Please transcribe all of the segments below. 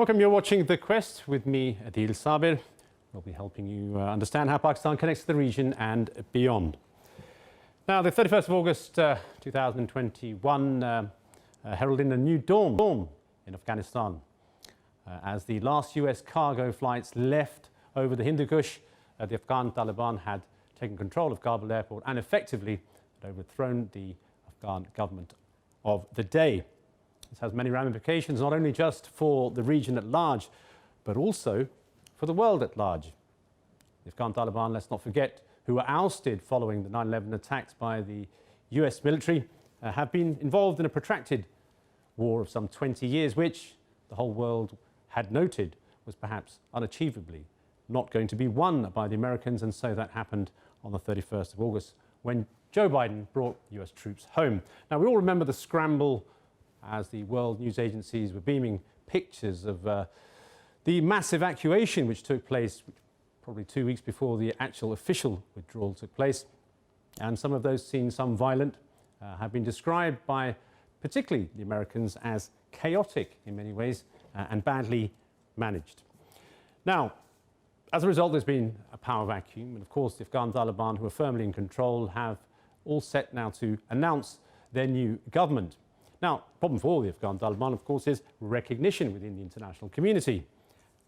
Welcome, you're watching The Quest with me, Addiel Sabir. We'll be helping you understand how Pakistan connects to the region and beyond. Now, the 31st of August 2021 heralded a new dawn in Afghanistan. As the last US cargo flights left over the Hindu Kush, the Afghan Taliban had taken control of Kabul airport and effectively had overthrown the Afghan government of the day. This has many ramifications, not only just for the region at large, but also for the world at large. The Afghan Taliban, let's not forget, who were ousted following the 9/11 attacks by the US military, have been involved in a protracted war of some 20 years, which the whole world had noted was perhaps unachievably not going to be won by the Americans, and so that happened on the 31st of August when Joe Biden brought US troops home. Now, we all remember the scramble as the world news agencies were beaming pictures of the mass evacuation which took place probably 2 weeks before the actual official withdrawal took place. And some of those scenes, some violent, have been described by particularly the Americans as chaotic in many ways and badly managed. Now, as a result, there's been a power vacuum, and of course the Afghan Taliban, who are firmly in control, have all set now to announce their new government. Now, the problem for the Afghan Taliban, of course, is recognition within the international community.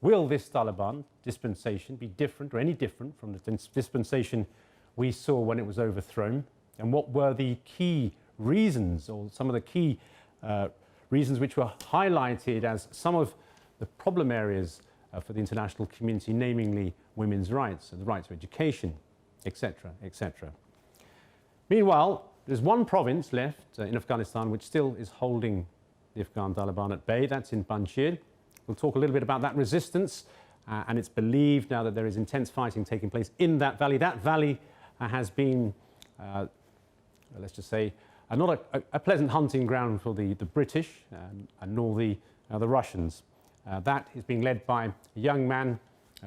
Will this Taliban dispensation be different or any different from the dispensation we saw when it was overthrown? And what were the key reasons, or some of the key reasons which were highlighted as some of the problem areas for the international community, namely women's rights and the right to education, etc., etc. Meanwhile, there's one province left in Afghanistan which still is holding the Afghan Taliban at bay. That's in Panjshir. We'll talk a little bit about that resistance, and it's believed now that there is intense fighting taking place in that valley. That valley has been, let's just say, not a pleasant hunting ground for the British and nor the Russians. That is being led by a young man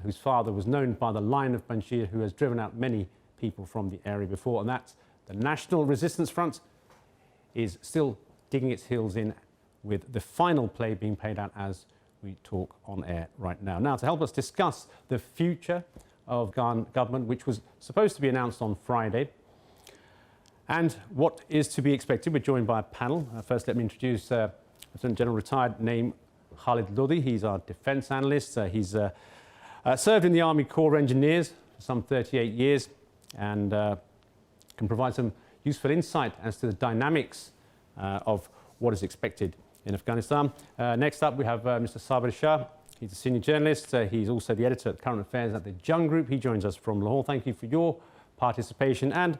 whose father was known by the Lion of Panjshir, who has driven out many people from the area before, and that's the National Resistance Front is still digging its heels in, with the final play being played out as we talk on air right now. Now, to help us discuss the future of Afghan government, which was supposed to be announced on Friday, and what is to be expected, we're joined by a panel. First, let me introduce Lieutenant General retired name Khalid Lodi. He's our defence analyst. He's served in the Army Corps of Engineers for some 38 years and can provide some useful insight as to the dynamics of what is expected in Afghanistan. Next up, we have Mr. Sabir Shah. He's a senior journalist. He's also the editor of Current Affairs at the Jung Group. He joins us from Lahore. Thank you for your participation. And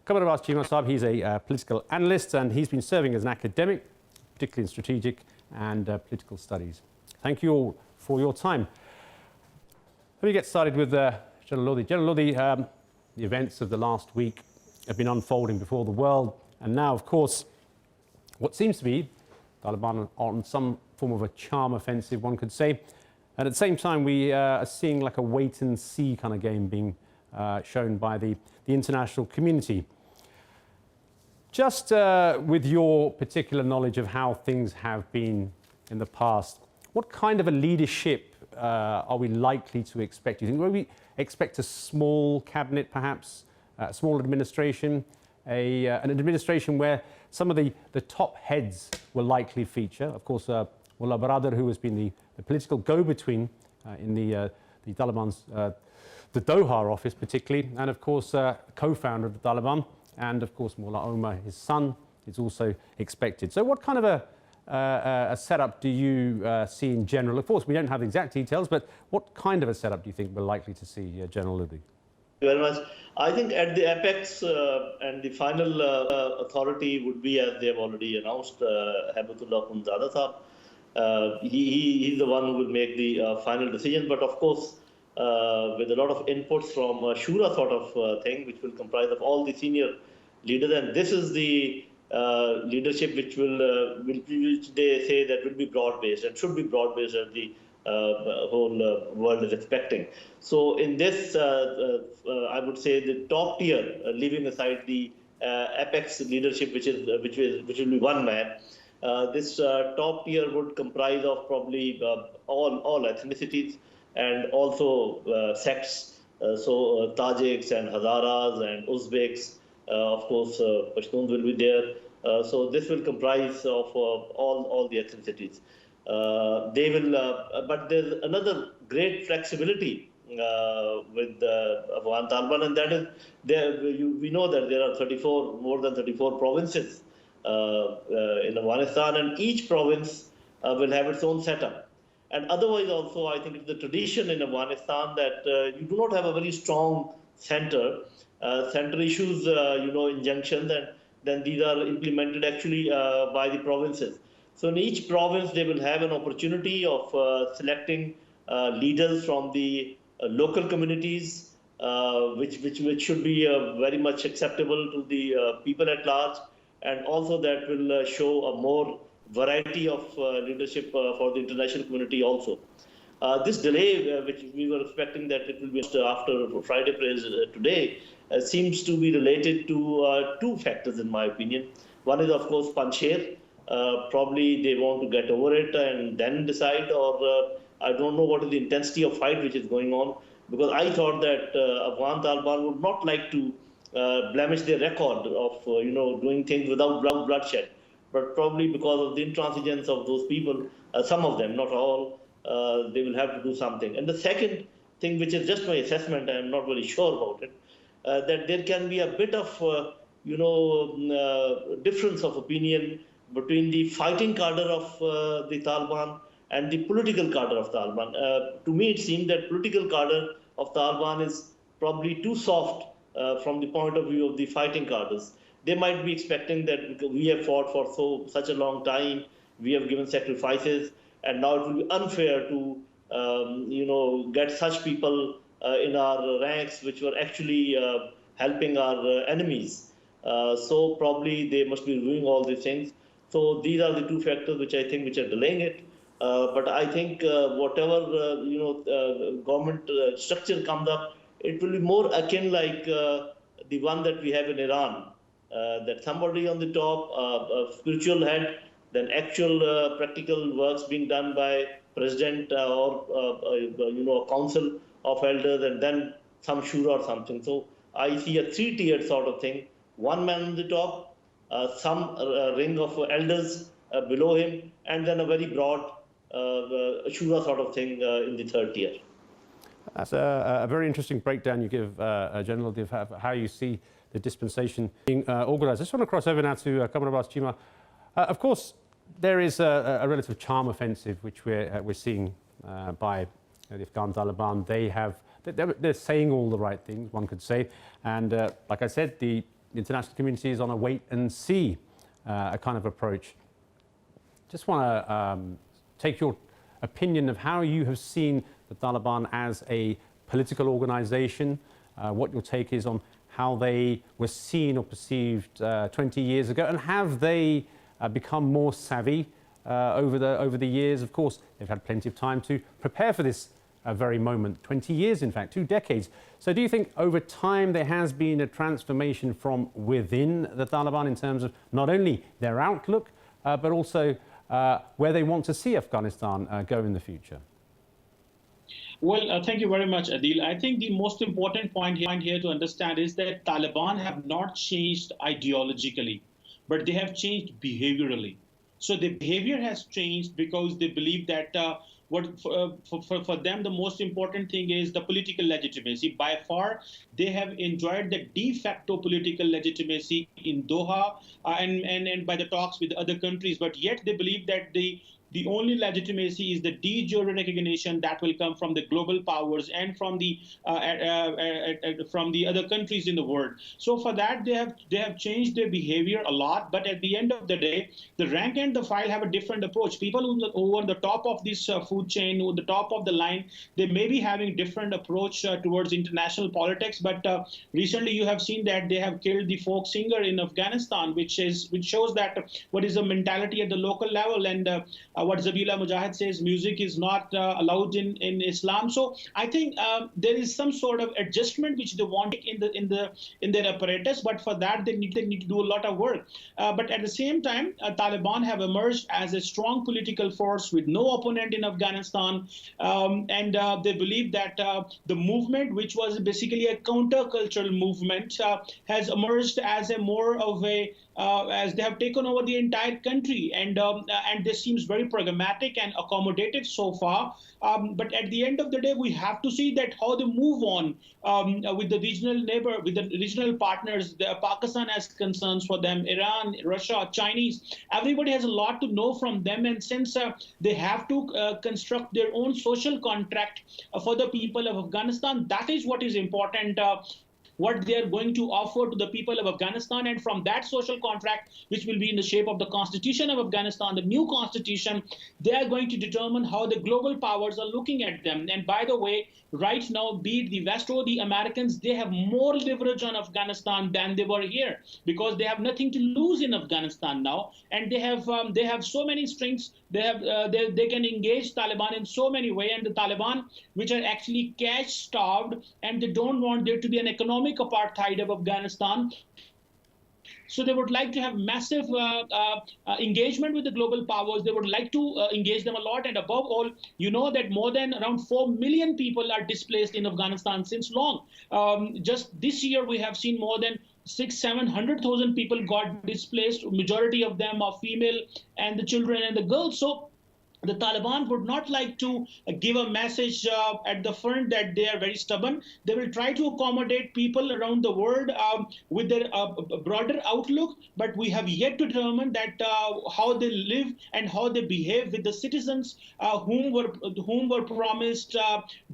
Baradar, he's a political analyst, and he's been serving as an academic, particularly in strategic and political studies. Thank you all for your time. Let me get started with General Lodi. General Lodi, the events of the last week have been unfolding before the world, and now, of course, what seems to be Taliban on some form of a charm offensive, one could say. And at the same time, we are seeing like a wait-and-see kind of game being shown by the international community. Just with your particular knowledge of how things have been in the past, what kind of a leadership are we likely to expect? Do you think, will we expect a small cabinet, perhaps, a small administration, an administration where some of the top heads will likely feature? Of course, Mullah Baradar, who has been the political go-between in the Taliban's, the Doha office particularly, and of course, co-founder of the Taliban, and of course, Mullah Umar, his son, is also expected. So what kind of a setup do you see in general? Of course, we don't have the exact details, but what kind of a setup do you think we're likely to see, General Lodi? Very much. I think at the apex and the final authority would be, as they have already announced, Habatullah Khunzada Sahab. He's the one who will make the final decision. But of course, with a lot of inputs from Shura sort of thing, which will comprise of all the senior leaders, and this is the leadership which which they say that will be broad-based and should be broad-based as the whole world is expecting. So in this, I would say the top tier, leaving aside the apex leadership, which will be one man, This top tier would comprise of probably all ethnicities and also sects. Tajiks and Hazaras and Uzbeks, of course, Pashtuns will be there. So this will comprise of all the ethnicities. They will, but there's another great flexibility with Afghan Taliban, and that is we know that there are more than 34 provinces in Afghanistan, and each province will have its own setup. And otherwise, also, I think it's the tradition in Afghanistan that you do not have a very strong center. Center issues, injunctions, and then these are implemented actually by the provinces. So in each province, they will have an opportunity of selecting leaders from the local communities, which should be very much acceptable to the people at large, and also that will show a more variety of leadership for the international community also. This delay, which we were expecting that it will be after Friday prayers today, seems to be related to two factors, in my opinion. One is, of course, Panjsher. Probably they want to get over it and then decide, or I don't know what is the intensity of fight which is going on, because I thought that Afghan Taliban would not like to blemish their record of doing things without bloodshed. But probably because of the intransigence of those people, some of them, not all, they will have to do something. And the second thing, which is just my assessment, I am not very sure about it, that there can be a bit of, difference of opinion between the fighting cadre of the Taliban and the political cadre of Taliban. To me, it seemed that political cadre of Taliban is probably too soft from the point of view of the fighting cadres. They might be expecting that because we have fought for such a long time, we have given sacrifices, and now it will be unfair to, get such people in our ranks, which were actually helping our enemies. So probably they must be doing all these things. So these are the two factors which I think which are delaying it. But I think whatever government structure comes up, it will be more akin like the one that we have in Iran. That somebody on the top, a spiritual head, then actual practical works being done by president or a council of elders, and then some shura or something. So I see a three-tiered sort of thing: one man on the top, some ring of elders below him, and then a very broad shura sort of thing in the third tier. That's a very interesting breakdown you give, General, of how you see the dispensation being organised. I just want to cross over now to Kamar Abbas Chima. Of course, there is a relative charm offensive which we're seeing by the Afghan Taliban. They're saying all the right things, one could say, and like I said, the international community is on a wait and see a kind of approach. Just want to take your opinion of how you have seen the Taliban as a political organisation, what your take is on how they were seen or perceived 20 years ago, and have they become more savvy over the years? Of course, they've had plenty of time to prepare for this very moment, 20 years in fact, 2 decades. So do you think over time there has been a transformation from within the Taliban in terms of not only their outlook, but also where they want to see Afghanistan go in the future? Well, thank you very much, Adil. I think the most important point here to understand is that Taliban have not changed ideologically, but they have changed behaviorally. So the behavior has changed because they believe that for them, the most important thing is the political legitimacy. By far, they have enjoyed the de facto political legitimacy in Doha and by the talks with other countries. But yet they believe that the only legitimacy is the de jure recognition that will come from the global powers and from the other countries in the world. So for that, they have changed their behavior a lot. But at the end of the day, the rank and the file have a different approach. People who are on the top of this food chain, who are the top of the line, they may be having different approach towards international politics. But recently, you have seen that they have killed the folk singer in Afghanistan, which shows that what is the mentality at the local level. And what Zabila Mujahid says, music is not allowed in Islam. So I think there is some sort of adjustment which they want in their apparatus, but for that they need to do a lot of work. But at the same time, Taliban have emerged as a strong political force with no opponent in Afghanistan, and they believe that the movement, which was basically a countercultural movement, has emerged as a more of a as they have taken over the entire country, and this seems very pragmatic and accommodative so far. But at the end of the day, we have to see that how they move on with the regional partners. Pakistan has concerns for them, Iran, Russia, Chinese. Everybody has a lot to know from them, and since they have to construct their own social contract for the people of Afghanistan, that is what is important. What they are going to offer to the people of Afghanistan, and from that social contract, which will be in the shape of the Constitution of Afghanistan, the new Constitution, they are going to determine how the global powers are looking at them. And by the way, right now, be it the West or the Americans, they have more leverage on Afghanistan than they were here, because they have nothing to lose in Afghanistan now, and they have so many strengths. They can engage Taliban in so many ways, and the Taliban, which are actually cash starved, and they don't want there to be an economic apartheid of Afghanistan. So they would like to have massive engagement with the global powers. They would like to engage them a lot. And above all, you know that more than around 4 million people are displaced in Afghanistan since long. Just this year, we have seen more than 700,000 people got displaced. Majority of them are female, and the children and the girls. So the Taliban would not like to give a message at the front that they are very stubborn. They will try to accommodate people around the world with their broader outlook, but we have yet to determine that how they live and how they behave with the citizens whom were promised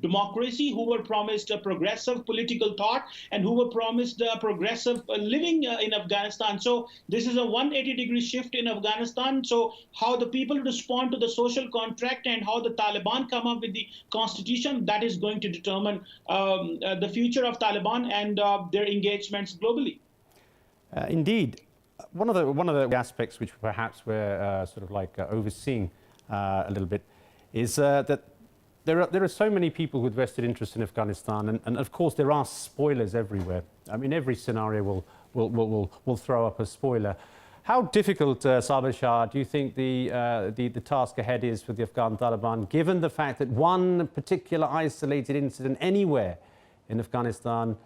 democracy, who were promised progressive political thought, and who were promised progressive living in Afghanistan. So this is a 180-degree shift in Afghanistan. So how the people respond to the social contract and how the Taliban come up with the constitution, that is going to determine the future of Taliban and their engagements globally. Indeed. One of the aspects which perhaps we're sort of like overseeing a little bit is that there are so many people with vested interest in Afghanistan, and of course there are spoilers everywhere. I mean, every scenario will throw up a spoiler. How difficult, Sabir Shah, do you think the task ahead is for the Afghan Taliban, given the fact that one particular isolated incident anywhere in Afghanistan,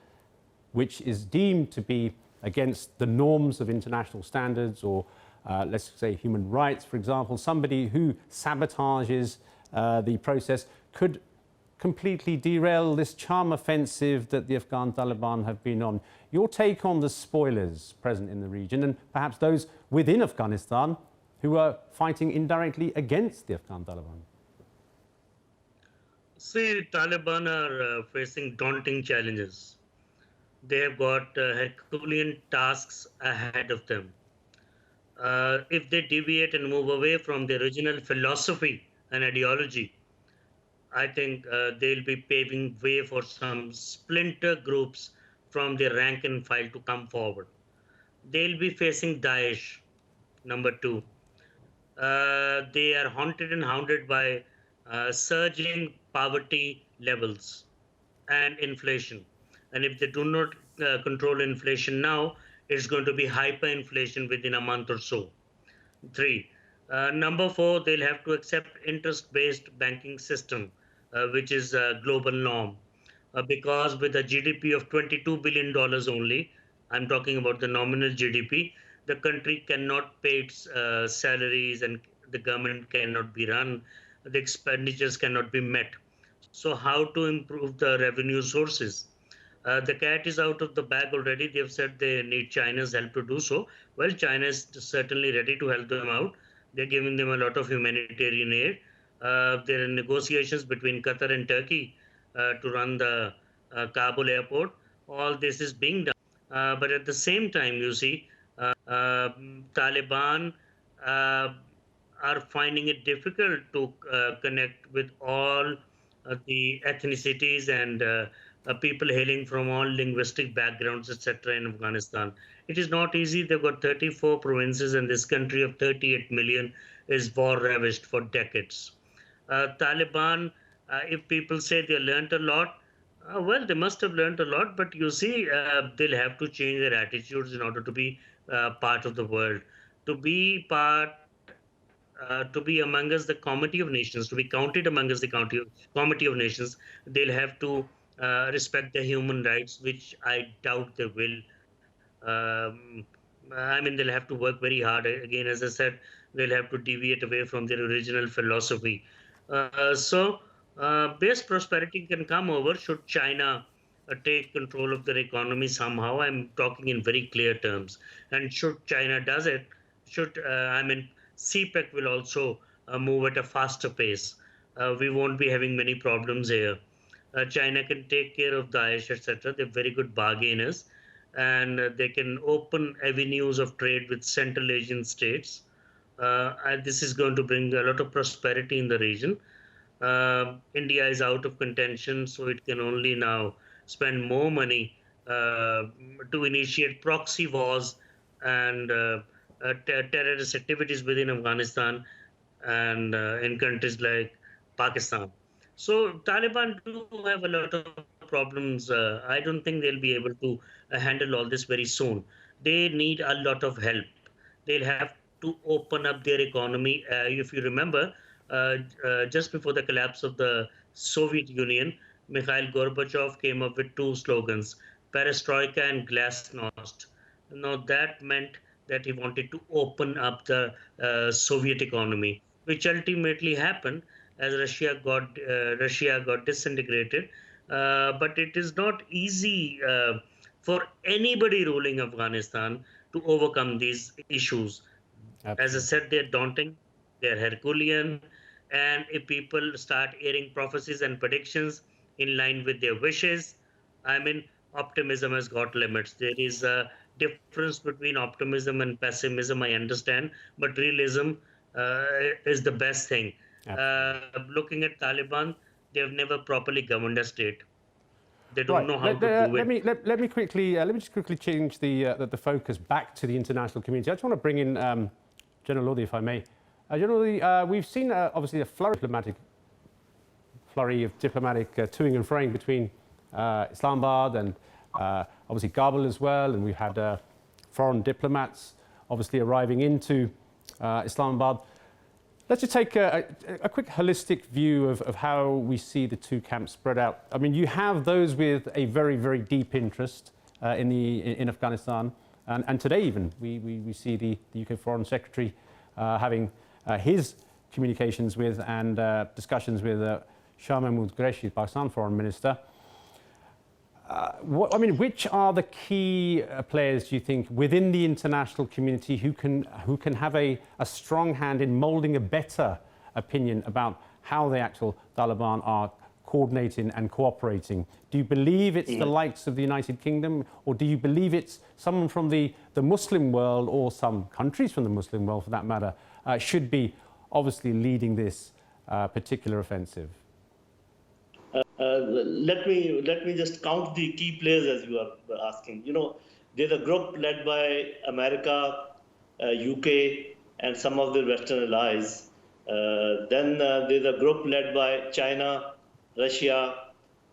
which is deemed to be against the norms of international standards, or let's say human rights, for example, somebody who sabotages the process, could completely derail this charm offensive that the Afghan Taliban have been on? Your take on the spoilers present in the region, and perhaps those within Afghanistan who are fighting indirectly against the Afghan Taliban? See, Taliban are facing daunting challenges. They have got Herculean tasks ahead of them. If they deviate and move away from the original philosophy and ideology, I think they'll be paving way for some splinter groups from the rank and file to come forward. They'll be facing Daesh, number two. They are haunted and hounded by surging poverty levels and inflation. And if they do not control inflation now, it's going to be hyperinflation within a month or so. Three. Number four, they'll have to accept interest-based banking system, which is a global norm. Because with a GDP of $22 billion only, I'm talking about the nominal GDP, the country cannot pay its salaries, and the government cannot be run, the expenditures cannot be met. So how to improve the revenue sources? The cat is out of the bag already. They've said they need China's help to do so. Well, China is certainly ready to help them out. They're giving them a lot of humanitarian aid. There are negotiations between Qatar and Turkey to run the Kabul airport. All this is being done. But at the same time, you see, Taliban are finding it difficult to connect with all the ethnicities and people hailing from all linguistic backgrounds, etc. in Afghanistan. It is not easy. They've got 34 provinces in this country of 38 million. is war ravished for decades. Taliban, if people say they learned a lot, well, they must have learned a lot, but you see, they'll have to change their attitudes in order to be part of the world, to be part, to be among us the comity of nations, to be counted among us the comity of nations. They'll have to respect their human rights, which I doubt they will. Um, I mean, they'll have to work very hard. Again, as I said, they'll have to deviate away from their original philosophy. Base prosperity can come over should China take control of their economy somehow. I'm talking in very clear terms. And should China does it, I mean, CPEC will also move at a faster pace. We won't be having many problems here. China can take care of Daesh, etc. They're very good bargainers, and they can open avenues of trade with Central Asian states. And this is going to bring a lot of prosperity in the region. India is out of contention, so it can only now spend more money to initiate proxy wars and terrorist activities within Afghanistan and in countries like Pakistan. So Taliban do have a lot of problems. I don't think they'll be able to handle all this very soon. They need a lot of help. They'll have to open up their economy. If you remember, just before the collapse of the Soviet Union, Mikhail Gorbachev came up with two slogans, perestroika and glasnost. Now that meant that he wanted to open up the Soviet economy, which ultimately happened as Russia got disintegrated. But it is not easy for anybody ruling Afghanistan to overcome these issues. Absolutely. As I said, they're daunting, they're Herculean, and if people start airing prophecies and predictions in line with their wishes, I mean, optimism has got limits. There is a difference between optimism and pessimism, I understand, but realism is the best thing. Looking at Taliban, they have never properly governed a state. They don't know how to do it. Let me just quickly change the focus back to the international community. I just want to bring in General Lodi, if I may. General Lodi, we've seen obviously a flurry of diplomatic toing and froing between Islamabad and obviously Kabul as well, and we've had foreign diplomats obviously arriving into Islamabad. Let's just take a quick holistic view of how we see the two camps spread out. I mean, you have those with a very, very deep interest in Afghanistan, and today even we see the UK Foreign Secretary having his communications with and discussions with Shah Mahmood Qureshi, Pakistan Foreign Minister. Which are the key players, do you think, within the international community who can have a strong hand in moulding a better opinion about how the actual Taliban are coordinating and cooperating? Do you believe it's the likes of the United Kingdom, or do you believe it's someone from the Muslim world, or some countries from the Muslim world for that matter, should be obviously leading this particular offensive? Let me just count the key players as you are asking. You know, there's a group led by America, UK, and some of their Western allies. Then there's a group led by China, Russia,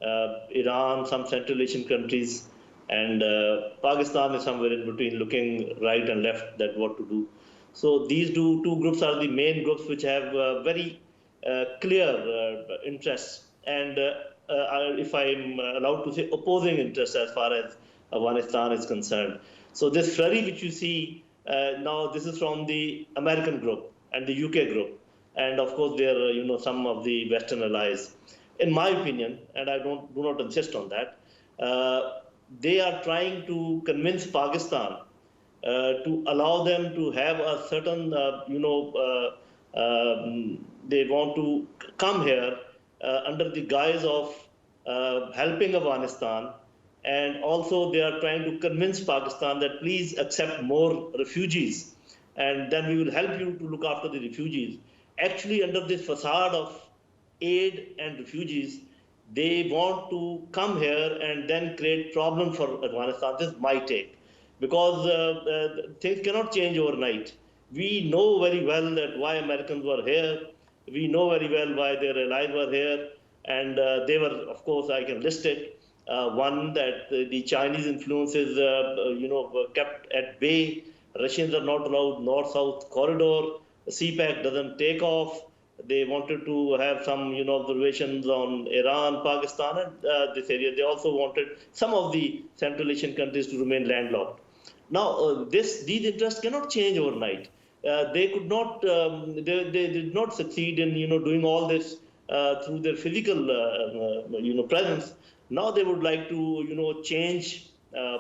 Iran, some Central Asian countries, and Pakistan is somewhere in between, looking right and left that what to do. So these two groups are the main groups which have very clear interests and if I'm allowed to say, opposing interests as far as Afghanistan is concerned. So this flurry which you see now, this is from the American group and the UK group, and of course there are some of the Western allies. In my opinion, and I do not insist on that, they are trying to convince Pakistan to allow them to have a certain, they want to come here under the guise of helping Afghanistan, and also they are trying to convince Pakistan that please accept more refugees, and then we will help you to look after the refugees. Actually, under this facade of aid and refugees, they want to come here and then create problem for Afghanistan. This is my take, because things cannot change overnight. We know very well that why Americans were here. We know very well why their allies were here. And they were, of course, I can list it. One, that the Chinese influence is, were kept at bay. Russians are not allowed north-south corridor. The CPAC doesn't take off. They wanted to have some, observations on Iran, Pakistan, and this area. They also wanted some of the Central Asian countries to remain landlocked. Now, these interests cannot change overnight. They could not. They did not succeed in, doing all this through their physical, presence. Now they would like to, change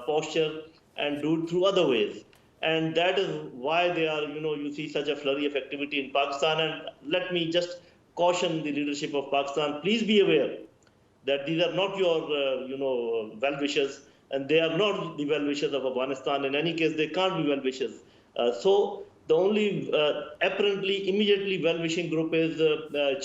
posture and do it through other ways. And that is why they are, you see such a flurry of activity in Pakistan. And let me just caution the leadership of Pakistan. Please be aware that these are not your, well-wishers, and they are not the well-wishers of Afghanistan. In any case, they can't be well-wishers. So the only apparently immediately well-wishing group is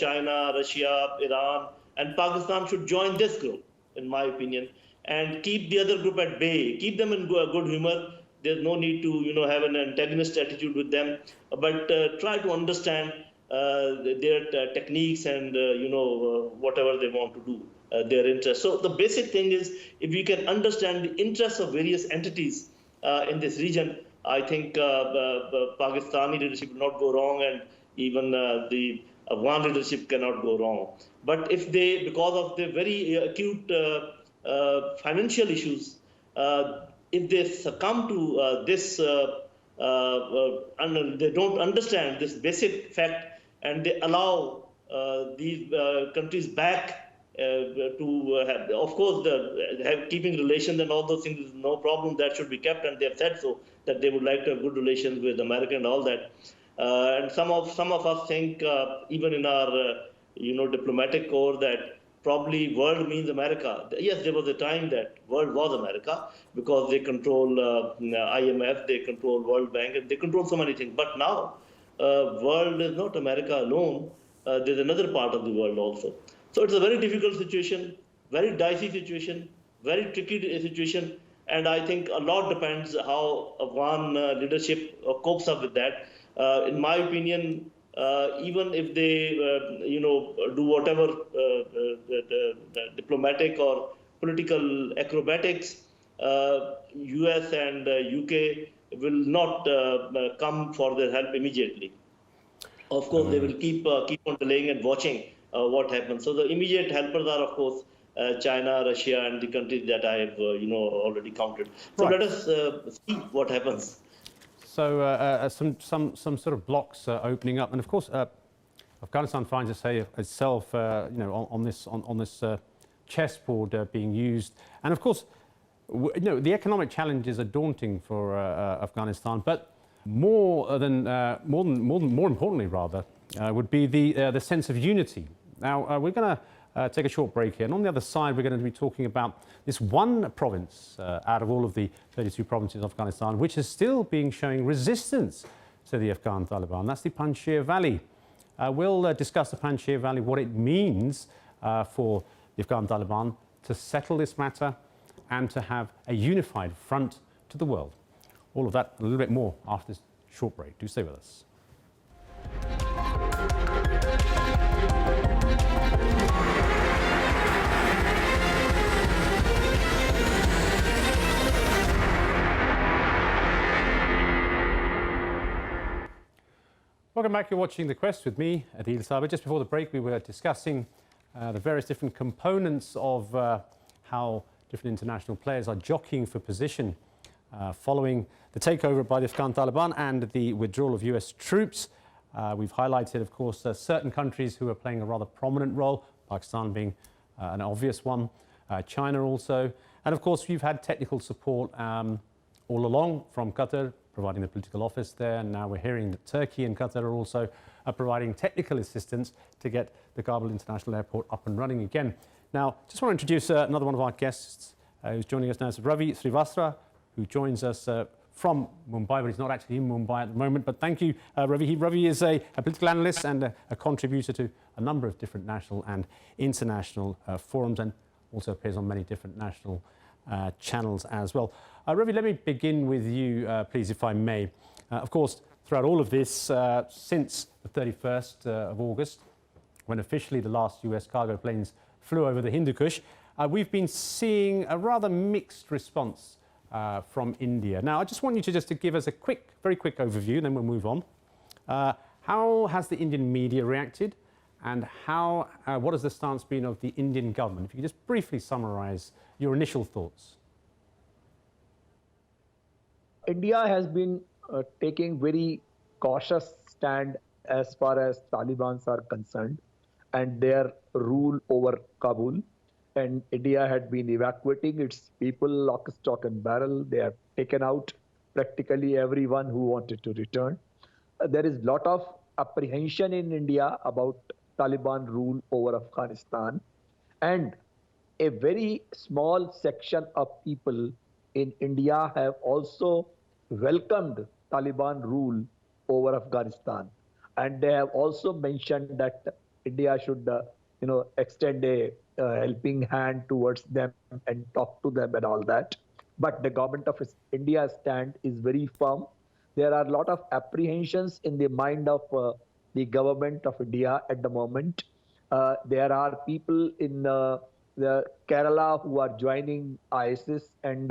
China, Russia, Iran, and Pakistan should join this group, in my opinion, and keep the other group at bay, keep them in good humor. There's no need to, have an antagonist attitude with them, but try to understand their techniques and, whatever they want to do, their interests. So the basic thing is, if we can understand the interests of various entities in this region, I think Pakistani leadership will not go wrong, and even the Afghan leadership cannot go wrong. But if they, because of the very acute financial issues, if they succumb to this, and they don't understand this basic fact, and they allow these countries back to have, of course, keeping relations and all those things is no problem. That should be kept, and they have said so, that they would like to have good relations with America and all that. And some of us think, even in our diplomatic corps, that probably world means America. Yes, there was a time that world was America, because they control IMF, they control World Bank, and they control so many things. But now, world is not America alone. There's another part of the world also. So it's a very difficult situation, very dicey situation, very tricky situation. And I think a lot depends how Afghan leadership copes up with that. In my opinion, even if they, do whatever diplomatic or political acrobatics, US and UK will not come for their help immediately. Of course, they will keep on delaying and watching what happens. So the immediate helpers are, of course, China, Russia, and the countries that I have, already counted. So let us see what happens. So some sort of blocks opening up, and of course, Afghanistan finds itself, on this chessboard being used, and of course, the economic challenges are daunting for Afghanistan, but more importantly, rather, would be the sense of unity. Now we're going to take a short break here, and on the other side, we're going to be talking about this one province out of all of the 32 provinces of Afghanistan, which is still showing resistance to the Afghan Taliban. That's the Panjshir Valley. We'll discuss the Panjshir Valley, what it means for the Afghan Taliban to settle this matter and to have a unified front to the world. All of that, a little bit more after this short break. Do stay with us. Welcome back. You're watching The Quest with me, Addiel Sabir. Just before the break, we were discussing the various different components of how different international players are jockeying for position following the takeover by the Afghan Taliban and the withdrawal of US troops. We've highlighted, of course, certain countries who are playing a rather prominent role, Pakistan being an obvious one, China also. And of course, we've had technical support all along from Qatar, providing the political office there, and now we're hearing that Turkey and Qatar are also providing technical assistance to get the Kabul International Airport up and running again. Now, just want to introduce another one of our guests who's joining us now. It's Ravi Srivastava, who joins us from Mumbai, but he's not actually in Mumbai at the moment. But thank you, Ravi. Ravi is a political analyst and a contributor to a number of different national and international forums, and also appears on many different national channels as well. Ravi, let me begin with you, please, if I may. Of course, throughout all of this, since the 31st of August, when officially the last US cargo planes flew over the Hindu Kush, we've been seeing a rather mixed response from India. Now, I just want you to give us a very quick overview, then we'll move on. How has the Indian media reacted, and what has the stance been of the Indian government? If you could just briefly summarize your initial thoughts. India has been taking very cautious stand as far as Taliban are concerned and their rule over Kabul. And India had been evacuating its people lock, stock and barrel. They have taken out practically everyone who wanted to return. There is a lot of apprehension in India about Taliban rule over Afghanistan. And a very small section of people in India have also welcomed Taliban rule over Afghanistan. And they have also mentioned that India should extend a helping hand towards them and talk to them and all that. But the government of India's stand is very firm. There are a lot of apprehensions in the mind of the government of India at the moment. There are people in the Kerala who are joining ISIS and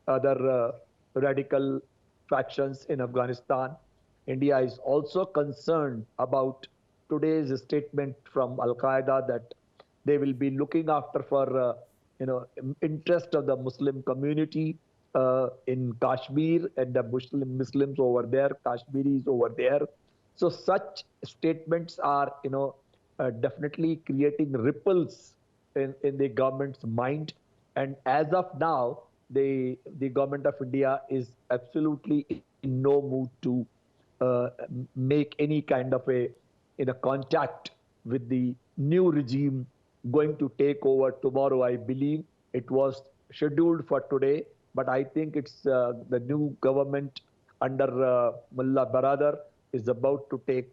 other radical factions in Afghanistan. India is also concerned about today's statement from Al-Qaeda that they will be looking after for interest of the Muslim community in Kashmir and the Muslims over there, Kashmiris over there. So such statements are definitely creating ripples in the government's mind. And as of now, the government of India is absolutely in no mood to make any kind of a contact with the new regime going to take over tomorrow. I believe it was scheduled for today, but I think it's the new government under Mullah Baradar is about to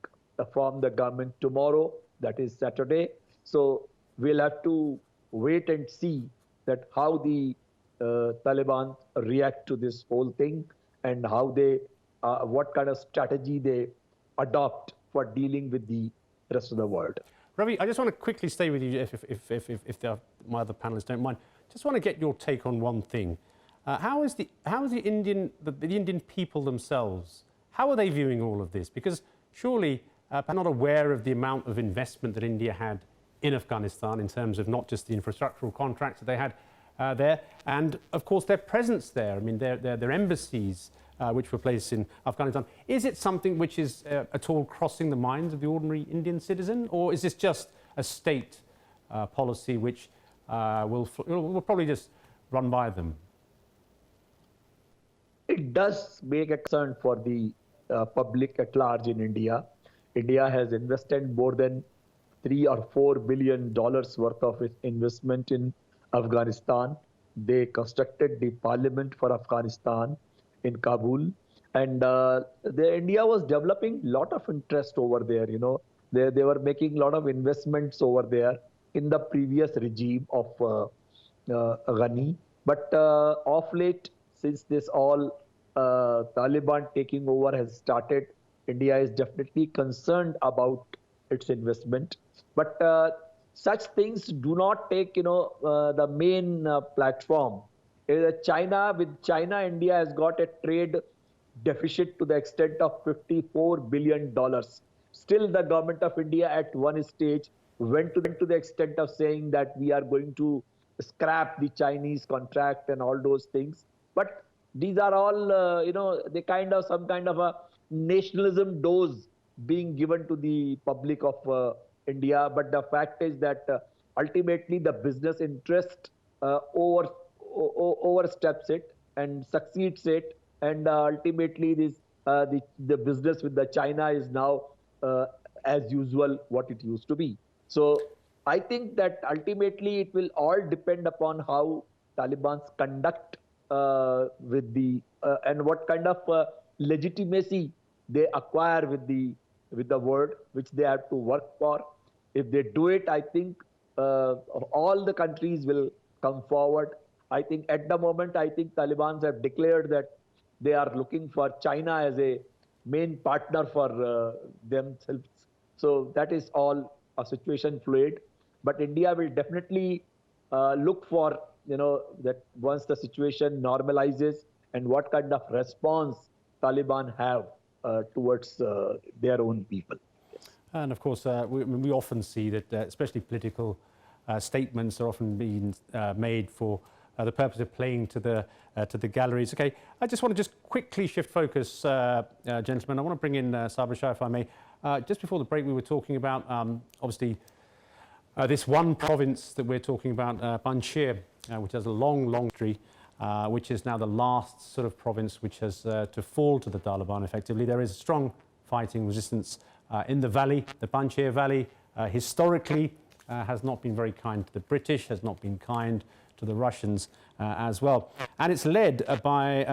form the government tomorrow, that is Saturday. So we'll have to wait and see that how the Taliban react to this whole thing and how they, what kind of strategy they adopt for dealing with the rest of the world. Ravi, I just want to quickly stay with you if my other panelists don't mind. Just want to get your take on one thing. How is the Indian people themselves, how are they viewing all of this? Because surely they're not aware of the amount of investment that India had in Afghanistan in terms of not just the infrastructural contracts that they had there, and of course their presence there. I mean, their embassies which were placed in Afghanistan. Is it something which is at all crossing the minds of the ordinary Indian citizen, or is this just a state policy which will probably just run by them? It does make a concern for the public at large in India. India has invested more than $3 or $4 billion worth of investment in Afghanistan. They constructed the parliament for Afghanistan in Kabul, and India was developing a lot of interest over there. They were making a lot of investments over there in the previous regime of Ghani. But of late, since this all Taliban taking over has started, India is definitely concerned about its investment. But such things do not take, the main platform. With China, India has got a trade deficit to the extent of $54 billion. Still, the government of India at one stage went to the extent of saying that we are going to scrap the Chinese contract and all those things. But these are all, some kind of a nationalism dose being given to the public of India. But the fact is that ultimately the business interest oversteps it and succeeds it, and ultimately the business with the China is now as usual what it used to be. So I think that ultimately it will all depend upon how Taliban's conduct with the and what kind of legitimacy they acquire with the world, which they have to work for. If they do it, I think all the countries will come forward. I think at the moment, Taliban have declared that they are looking for China as a main partner for themselves. So that is all a situation fluid. But India will definitely look for, that once the situation normalizes and what kind of response Taliban have towards their own people. Yes. And of course, we often see that, especially political statements are often being made for the purpose of playing to the galleries. Okay, I just want to quickly shift focus, gentlemen. I want to bring in Sabir Shah, if I may. Just before the break, we were talking about obviously this one province that we're talking about, Panjshir, which has a long history, which is now the last sort of province which has to fall to the Taliban. Effectively, there is strong fighting resistance in the valley, the Panjshir Valley. Historically, has not been very kind to the British, has not been kind to the Russians as well. And it's led by,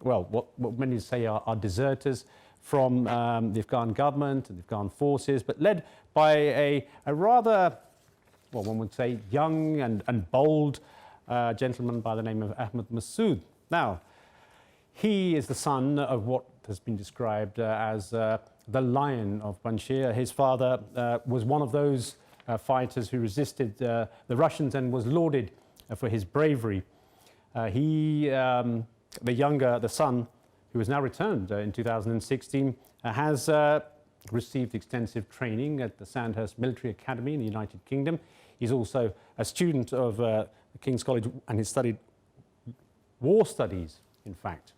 well, what many say are deserters from the Afghan government and the Afghan forces, but led by a rather, well, one would say, young and bold gentleman by the name of Ahmad Massoud. Now, he is the son of what has been described as the Lion of Panjshir. His father was one of those fighters who resisted the Russians and was lauded for his bravery. The son, who has now returned in 2016, has received extensive training at the Sandhurst Military Academy in the United Kingdom. He's also a student of the King's College, and he studied war studies, in fact.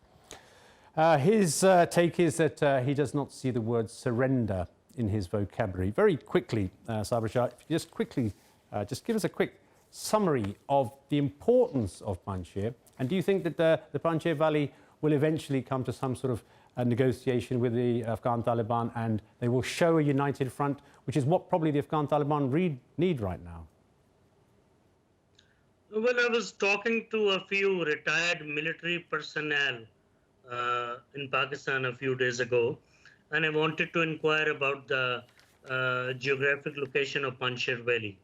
His take is that he does not see the word surrender in his vocabulary. Very quickly, Sabir Shah, if you just give us a quick summary of the importance of Panjshir, and do you think that the Panjshir Valley will eventually come to some sort of negotiation with the Afghan Taliban and they will show a united front, which is what probably the Afghan Taliban need right now? Well, I was talking to a few retired military personnel in Pakistan a few days ago, and I wanted to inquire about the geographic location of Panjshir Valley.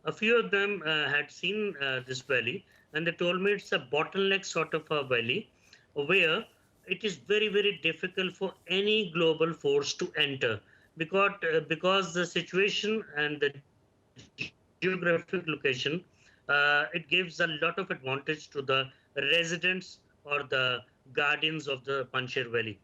A few of them had seen this valley, and they told me it's a bottleneck sort of a valley where it is very, very difficult for any global force to enter because the situation and the geographic location, it gives a lot of advantage to the residents or the guardians of the Panjshir Valley.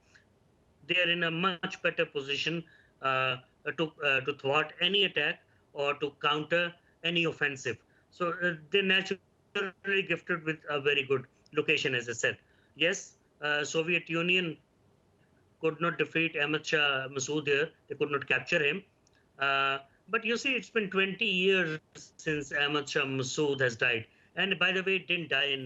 They are in a much better position to thwart any attack or to counter any offensive. So they're naturally gifted with a very good location, as I said. Yes, Soviet Union could not defeat Ahmad Shah Massoud here. They could not capture him. But you see, it's been 20 years since Ahmad Shah Massoud has died. And by the way, he didn't die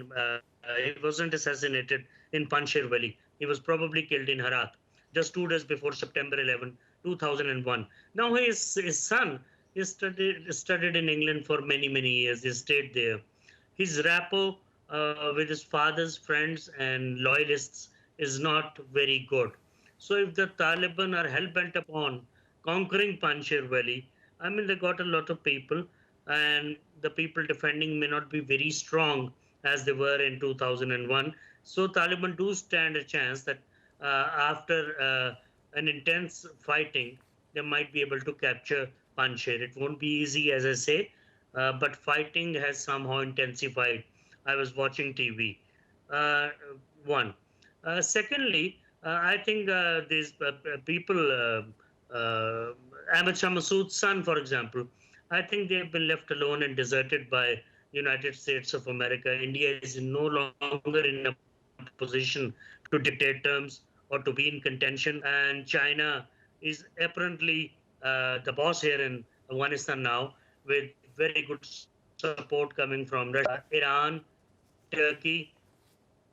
he wasn't assassinated in Panjshir Valley. He was probably killed in Herat just 2 days before September 11, 2001. Now his son is studied in England for many, many years. He stayed there. His rapport with his father's friends and loyalists is not very good. So if the Taliban are hell-bent upon conquering Panjshir Valley, I mean, they got a lot of people, and the people defending may not be very strong as they were in 2001. So Taliban do stand a chance that after an intense fighting, they might be able to capture Panjshir. It won't be easy, as I say, but fighting has somehow intensified. I was watching TV. One. Secondly, I think these people, Ahmad Shah Massoud's son, for example, I think they have been left alone and deserted by United States of America. India is no longer in a position to dictate terms or to be in contention. And China is apparently the boss here in Afghanistan now, with very good support coming from Russia, Iran, Turkey,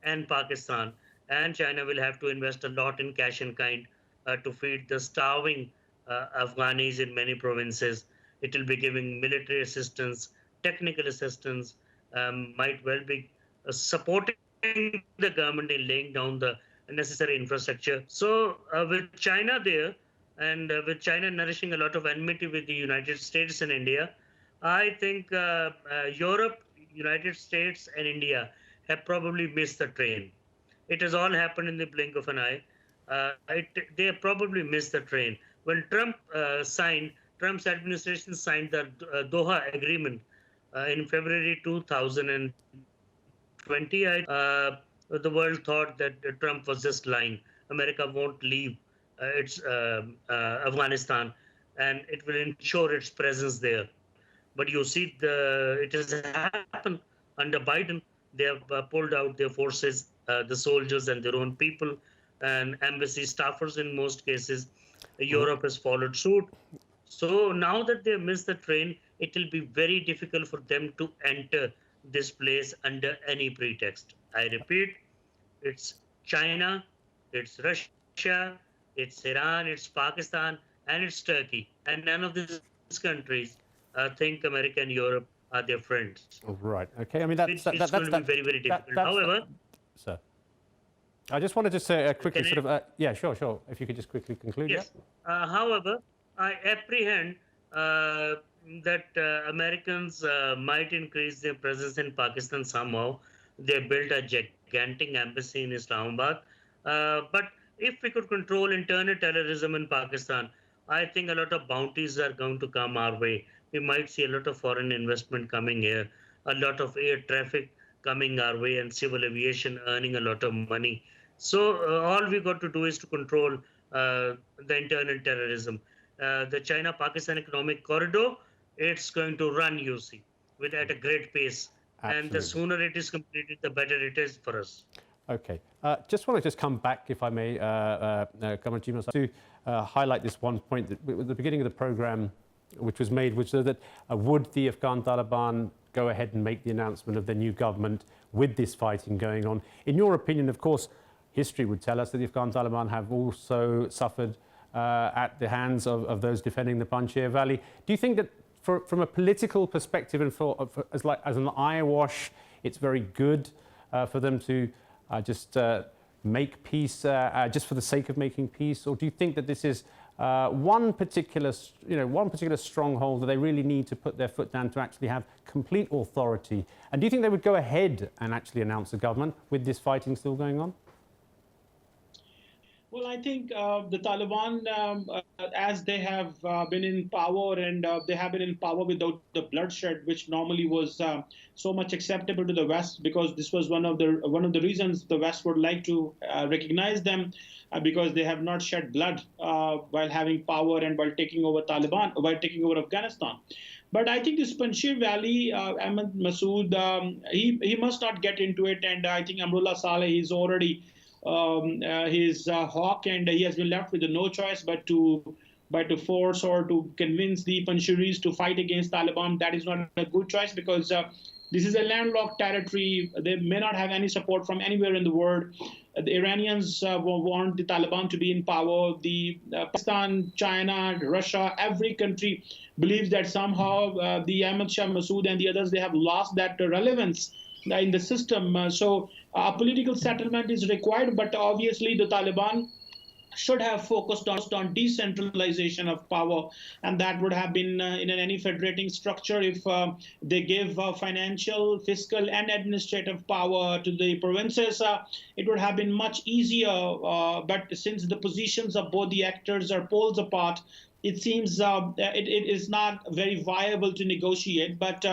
and Pakistan. And China will have to invest a lot in cash and kind to feed the starving Afghanis in many provinces. It will be giving military assistance, technical assistance, might well be supporting the government in laying down the necessary infrastructure. So with China there, and with China nourishing a lot of enmity with the United States and India, I think Europe, United States, and India have probably missed the train. It has all happened in the blink of an eye. They probably missed the train. When Trump's administration signed the Doha Agreement in February 2020, the world thought that Trump was just lying. America won't leave its Afghanistan, and it will ensure its presence there. But you see, it has happened under Biden. They have pulled out their forces, the soldiers and their own people, and embassy staffers in most cases. Europe has followed suit. So now that they missed the train, it will be very difficult for them to enter this place under any pretext. I repeat, it's China, it's Russia, it's Iran, it's Pakistan, and it's Turkey. And none of these countries think America and Europe are their friends. Right. Okay. I mean, It's going to be very, very difficult. However, sir, I just wanted to say quickly, Can sort of, yeah, sure. If you could just quickly conclude. yes. However, I apprehend that Americans might increase their presence in Pakistan somehow. They built a gigantic embassy in Islamabad. But if we could control internal terrorism in Pakistan, I think a lot of bounties are going to come our way. We might see a lot of foreign investment coming here, a lot of air traffic coming our way, and civil aviation earning a lot of money. So all we got to do is to control the internal terrorism. The China-Pakistan economic corridor, it's going to run, you see, at a great pace. Absolutely. And the sooner it is completed, the better it is for us. Okay. Just want to come back, if I may, to highlight this one point that at the beginning of the program, which was made, which was that would the Afghan Taliban go ahead and make the announcement of their new government with this fighting going on? In your opinion, of course, history would tell us that the Afghan Taliban have also suffered at the hands of those defending the Panjshir Valley. Do you think that from a political perspective and as an eyewash, it's very good for them to just make peace just for the sake of making peace? Or do you think that this is one particular stronghold that they really need to put their foot down to actually have complete authority? And do you think they would go ahead and actually announce a government with this fighting still going on? Well, I think the Taliban, as they have been in power, and they have been in power without the bloodshed, which normally was so much acceptable to the West, because this was one of the reasons the West would like to recognize them, because they have not shed blood while having power and while taking over Afghanistan. But I think this Panjshir Valley, Ahmad Massoud, he must not get into it, and I think Mullah is already his hawk, and he has been left with no choice but to force or to convince the Panjshiris to fight against Taliban. That is not a good choice, because this is a landlocked territory. They may not have any support from anywhere in the world. The Iranians want the Taliban to be in power. The Pakistan, China, Russia, every country believes that somehow the Ahmad Shah Massoud and the others, they have lost that relevance in the system. So a political settlement is required, but obviously the Taliban should have focused on decentralization of power, and that would have been in any federating structure if they gave financial, fiscal, and administrative power to the provinces. It would have been much easier, but since the positions of both the actors are poles apart, it seems it is not very viable to negotiate. But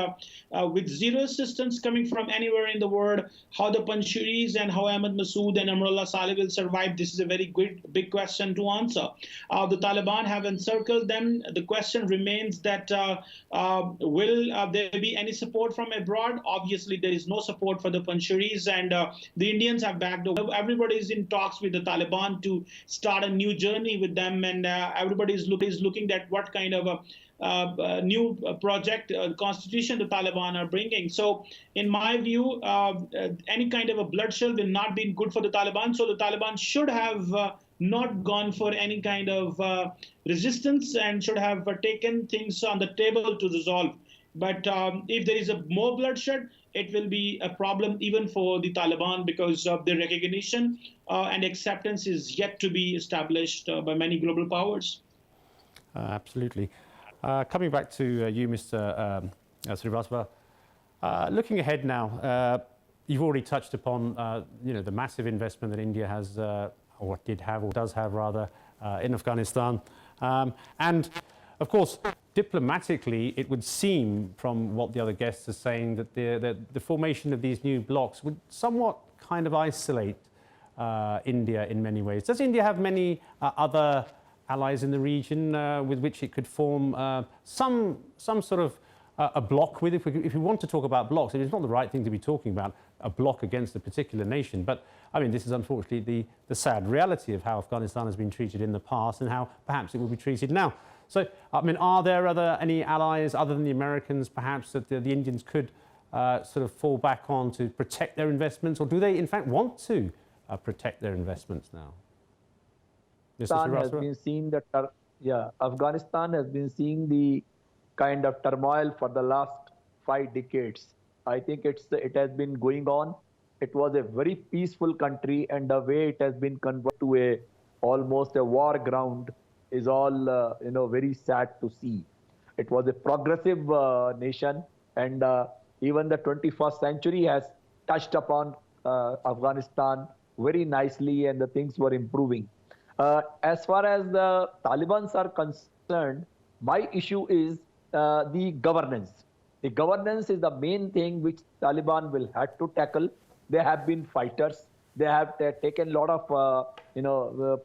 with zero assistance coming from anywhere in the world, how the Panjshiris and how Ahmad Massoud and Amrullah Saleh will survive, this is a very big question to answer. The Taliban have encircled them. The question remains that will there be any support from abroad? Obviously, there is no support for the Panjshiris, and the Indians have backed over. Everybody is in talks with the Taliban to start a new journey with them, and everybody is looking at what kind of a new project, constitution the Taliban are bringing. So in my view, any kind of a bloodshed will not be good for the Taliban. So the Taliban should have not gone for any kind of resistance and should have taken things on the table to resolve. But if there is more bloodshed, it will be a problem even for the Taliban, because of the recognition and acceptance is yet to be established by many global powers. Absolutely. Coming back to you, Mr. Srivastava, looking ahead now, you've already touched upon the massive investment that India has or did have, or does have rather, in Afghanistan. And of course, diplomatically, it would seem from what the other guests are saying that the formation of these new blocs would somewhat kind of isolate India in many ways. Does India have many other allies in the region with which it could form some sort of a bloc with? If we want to talk about blocs, it's not the right thing to be talking about a bloc against a particular nation. But I mean, this is unfortunately the sad reality of how Afghanistan has been treated in the past and how perhaps it will be treated now. So, I mean, are there any allies other than the Americans, perhaps, that the Indians could sort of fall back on to protect their investments, or do they, in fact, want to protect their investments now? Afghanistan has been seeing the kind of turmoil for the last 5 decades. I think it has been going on. It was a very peaceful country, and the way it has been converted to almost a war ground is all very sad to see. It was a progressive nation, and even the 21st century has touched upon Afghanistan very nicely, and the things were improving. As far as the Taliban are concerned, my issue is the governance. The governance is the main thing which Taliban will have to tackle. They have been fighters. They have taken a lot of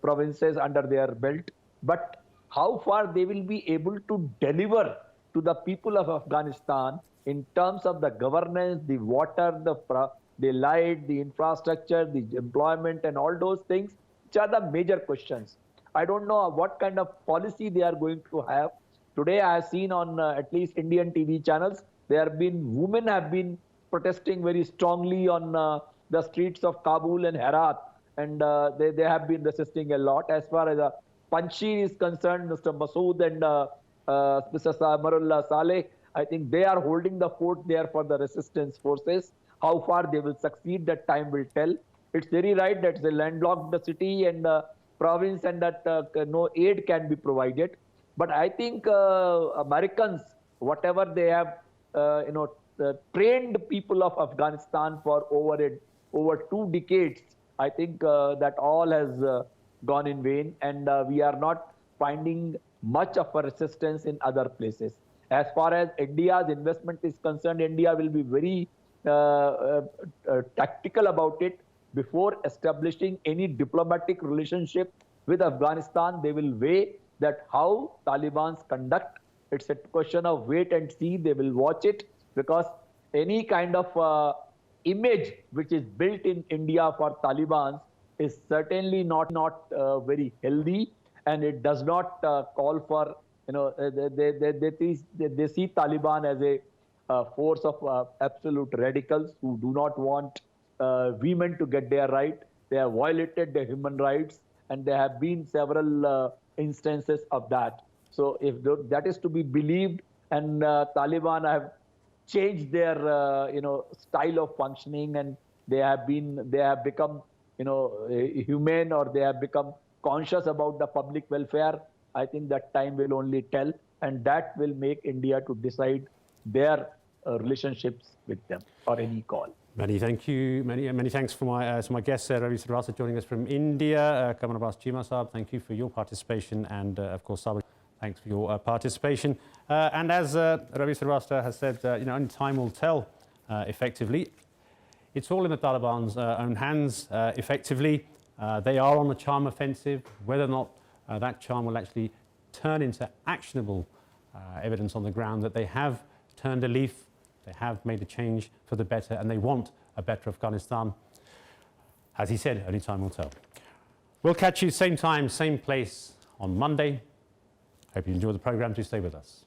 provinces under their belt. But how far they will be able to deliver to the people of Afghanistan in terms of the governance, the water, the light, the infrastructure, the employment, and all those things, which are the major questions. I don't know what kind of policy they are going to have. Today, I have seen on at least Indian TV channels, women have been protesting very strongly on the streets of Kabul and Herat, and they have been resisting a lot. As far as Panjshir is concerned, Mr. Massoud and Mr. Mullah Saleh, I think they are holding the fort there for the resistance forces. How far they will succeed, that time will tell. It's very right that it's a landlocked city and province, and that no aid can be provided. But I think Americans, whatever they have, trained people of Afghanistan for over 2 decades, I think that all has gone in vain, and we are not finding much of a resistance in other places. As far as India's investment is concerned, India will be very tactical about it. Before establishing any diplomatic relationship with Afghanistan, they will weigh that how Taliban's conduct. It's a question of wait and see. They will watch it, because any kind of image which is built in India for Taliban is certainly not very healthy, and it does not call for, they see Taliban as a force of absolute radicals who do not want women to get their right. They have violated their human rights, and there have been several instances of that. So if that is to be believed, and Taliban have changed their style of functioning, and they have become humane, or they have become conscious about the public welfare, I think that time will only tell, and that will make India to decide their relationships with them or any call. Many thank you. Many thanks for my guest, Ravi Srivastava, joining us from India. Kamal Abbas Chima Saab, thank you for your participation, and of course, Sabir, thanks for your participation. And as Ravi Srivastava has said, only time will tell. Effectively, it's all in the Taliban's own hands. Effectively, they are on the charm offensive. Whether or not that charm will actually turn into actionable evidence on the ground that they have turned a leaf. They have made a change for the better, and they want a better Afghanistan. As he said, only time will tell. We'll catch you same time, same place on Monday. Hope you enjoy the programme. Do stay with us.